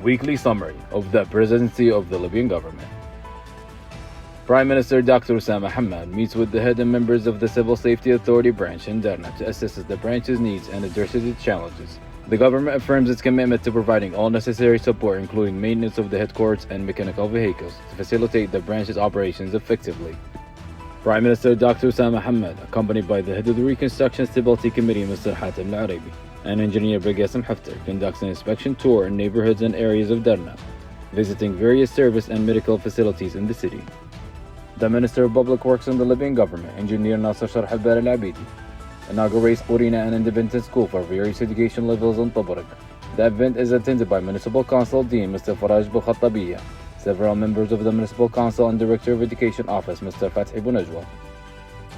Weekly summary of the Presidency of the Libyan government. Prime Minister Dr. Osama Hamad meets with the head and members of the Civil Safety Authority branch in Derna to assess the branch's needs and addresses its challenges. The government affirms its commitment to providing all necessary support, including maintenance of the headquarters and mechanical vehicles, to facilitate the branch's operations effectively. Prime Minister Dr. Osama Hamad, accompanied by the head of the Reconstruction Stability Committee, Mr. Hatem Al-Arabi, and engineer Bagasem Haftar, conducts an inspection tour in neighborhoods and areas of Derna, visiting various service and medical facilities in the city. The Minister of Public Works in the Libyan government, Engineer Nasser Sharh Al-Abidi, inaugurates Qurina and Independent School for various education levels in Tabarak. The event is attended by Municipal Council Dean Mr. Faraj Bukhatabiyya, several members of the Municipal Council and Director of Education Office Mr. Fathi Bunajwa.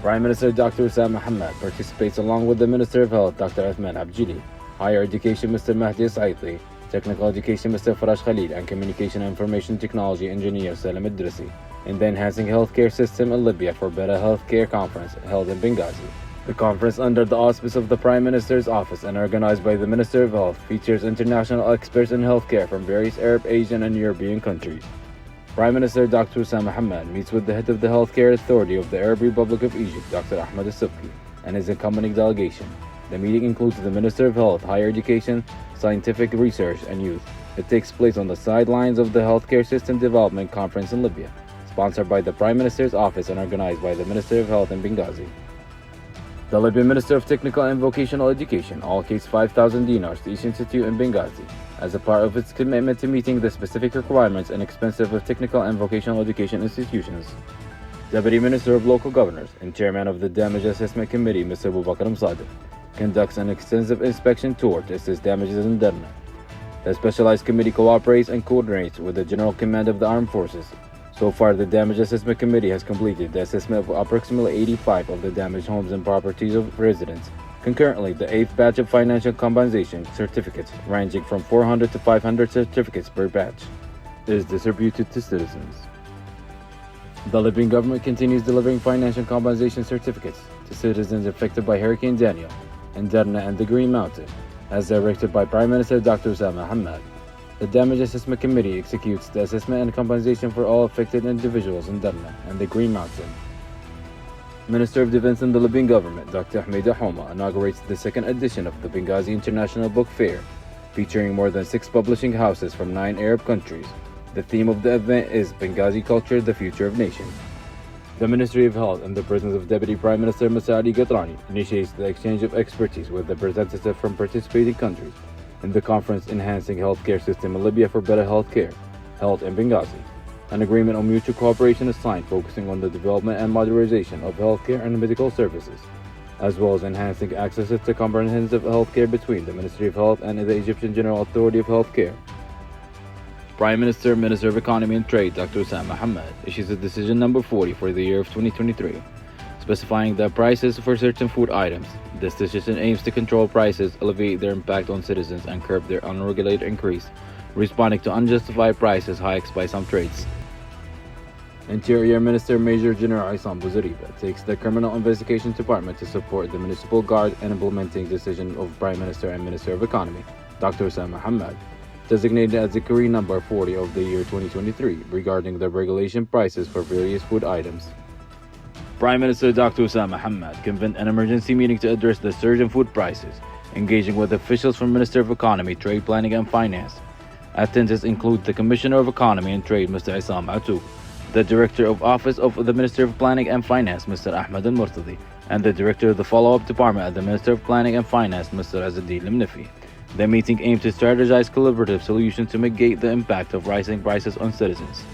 Prime Minister Dr. Osama Hamad participates along with the Minister of Health Dr. Athman Abjili, Higher Education Mr. Mahdi Saitli, Technical Education Mr. Faraj Khalil, and Communication and Information Technology Engineer Salim Idrisi in the Enhancing Healthcare System in Libya for Better Healthcare Conference held in Benghazi. The conference, under the auspice of the Prime Minister's office and organized by the Minister of Health, features international experts in healthcare from various Arab, Asian, and European countries. Prime Minister Dr. Osama Hamad meets with the head of the Healthcare Authority of the Arab Republic of Egypt, Dr. Ahmed Al-Subki, and his accompanying delegation. The meeting includes the Minister of Health, Higher Education, Scientific Research, and Youth. It takes place on the sidelines of the Healthcare System Development Conference in Libya, sponsored by the Prime Minister's office and organized by the Minister of Health in Benghazi. The Libyan Minister of Technical and Vocational Education allocates 5,000 dinars to each institute in Benghazi as a part of its commitment to meeting the specific requirements and expenses of technical and vocational education institutions. Deputy Minister of Local Governors and Chairman of the Damage Assessment Committee, Mr. Abubakar Msadeh, conducts an extensive inspection tour to assess damages in Derna. The Specialized Committee cooperates and coordinates with the General Command of the Armed Forces. So far, the Damage Assessment Committee has completed the assessment of approximately 85 of the damaged homes and properties of residents. Concurrently, the 8th batch of financial compensation certificates, ranging from 400 to 500 certificates per batch, is distributed to citizens. The Libyan government continues delivering financial compensation certificates to citizens affected by Hurricane Daniel in Derna and the Green Mountain, as directed by Prime Minister Dr. Osama Hamad. The Damage Assessment Committee executes the assessment and compensation for all affected individuals in Derna and the Green Mountain. Minister of Defense in the Libyan government, Dr. Ahmed Houma, inaugurates the second edition of the Benghazi International Book Fair, featuring more than 6 publishing houses from 9 Arab countries. The theme of the event is Benghazi Culture, the Future of Nations. The Ministry of Health, in the presence of Deputy Prime Minister Mr. Ali Gatrani, initiates the exchange of expertise with representatives from participating countries in the conference Enhancing Healthcare System in Libya for Better Healthcare, held in Benghazi. An agreement on mutual cooperation is signed, focusing on the development and modernization of healthcare and medical services, as well as enhancing access to comprehensive healthcare between the Ministry of Health and the Egyptian General Authority of Healthcare. Prime Minister, Minister of Economy and Trade, Dr. Osama Hamad, issues a decision number 40 for the year of 2023, specifying the prices for certain food items. This decision aims to control prices, alleviate their impact on citizens, and curb their unregulated increase, responding to unjustified prices hikes by some trades. Interior Minister Major General Isam Bouzariba takes the Criminal Investigation Department to support the Municipal Guard in implementing decision of Prime Minister and Minister of Economy, Dr. Osama Hamad, designated as Decree number 40 of the year 2023 regarding the regulation prices for various food items. Prime Minister Dr. Osama Hamad convened an emergency meeting to address the surge in food prices, engaging with officials from Minister of Economy, Trade Planning and Finance. Attendees include the Commissioner of Economy and Trade, Mr. Isam Atouk, the Director of Office of the Minister of Planning and Finance, Mr. Ahmed Al-Murtadi, and the Director of the Follow-up Department at the Minister of Planning and Finance, Mr. Azadin Limnifi. The meeting aimed to strategize collaborative solutions to mitigate the impact of rising prices on citizens.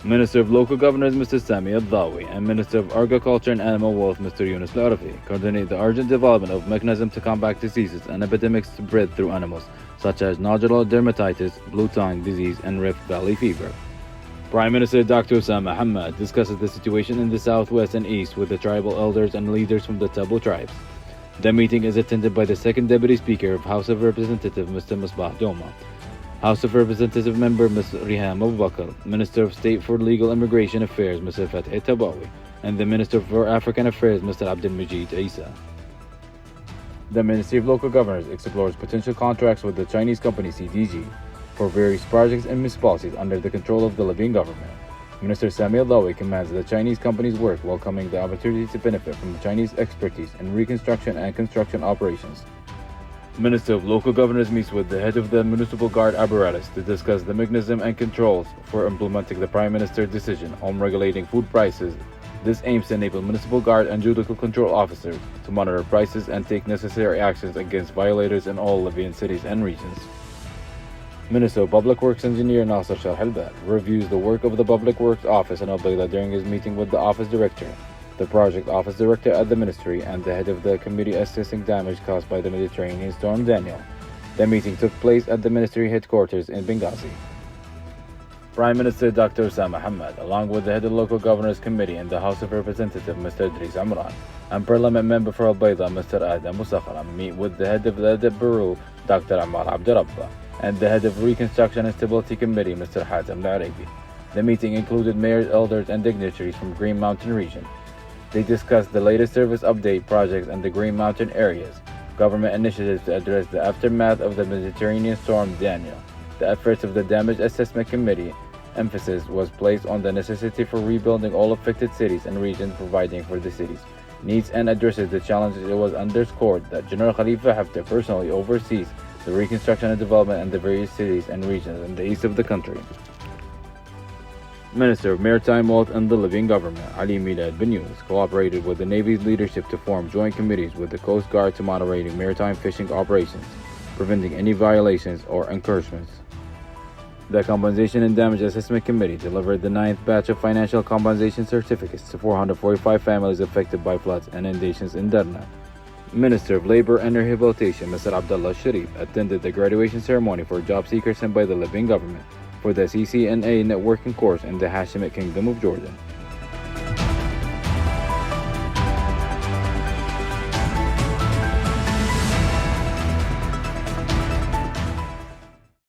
Minister of Local Governors, Mr. Sami Al-Dawi, and Minister of Agriculture and Animal Wealth, Mr. Yunus Al-Arafi, coordinate the urgent development of mechanisms to combat diseases and epidemics spread through animals, such as nodular dermatitis, blue tongue disease, and Rift Valley fever. Prime Minister Dr. Osama Hamad discusses the situation in the southwest and east with the tribal elders and leaders from the Tabo tribes. The meeting is attended by the second Deputy Speaker of House of Representatives, Mr. Misbah Doma, House of Representative Member Ms. Riham Abubakar, Minister of State for Legal Immigration Affairs Mr. Fathi Tabawi, and the Minister for African Affairs Mr. Abdul Majid Isa. The Ministry of Local Governors explores potential contracts with the Chinese company CDG for various projects and municipalities under the control of the Libyan government. Minister Sami Al-Lawi commends the Chinese company's work, welcoming the opportunity to benefit from Chinese expertise in reconstruction and construction operations. Minister of Local Governors meets with the head of the Municipal Guard apparatus to discuss the mechanism and controls for implementing the Prime Minister's decision on regulating food prices. This aims to enable Municipal Guard and Judicial Control officers to monitor prices and take necessary actions against violators in all Libyan cities and regions. Minister of Public Works Engineer Nasser Sharhalbat reviews the work of the Public Works Office in Al Bayda during his meeting with the Office Director, the Project Office Director at the Ministry, and the head of the Committee assessing damage caused by the Mediterranean storm Daniel. The meeting took place at the Ministry headquarters in Benghazi. Prime Minister Dr. Osama Hamad, along with the head of the Local Governors Committee in the House of Representatives Mr. Idris Amran, and Parliament Member for Al Bayda Mr. Adam Musakhram, meet with the head of the Bureau Dr. Ammar Abdurabba, and the head of Reconstruction and Stability Committee, Mr. Hatem Al-Arabi. The meeting included mayors, elders, and dignitaries from Green Mountain region. They discussed the latest service update projects in the Green Mountain areas, government initiatives to address the aftermath of the Mediterranean storm Daniel, the efforts of the Damage Assessment Committee. Emphasis was placed on the necessity for rebuilding all affected cities and regions, providing for the cities' needs and addresses the challenges. It was underscored that General Khalifa Haftar personally oversees the reconstruction and development in the various cities and regions in the east of the country. Minister of Maritime Wealth and the Libyan government, Ali Milad bin Yunus, cooperated with the Navy's leadership to form joint committees with the Coast Guard to monitoring maritime fishing operations, preventing any violations or incursions. The Compensation and Damage Assessment Committee delivered the 9th batch of financial compensation certificates to 445 families affected by floods and inundations in Derna. Minister of Labor and Rehabilitation, Mr. Abdullah Sharif, attended the graduation ceremony for job seekers sent by the Libyan government for the CCNA networking course in the Hashemite Kingdom of Jordan.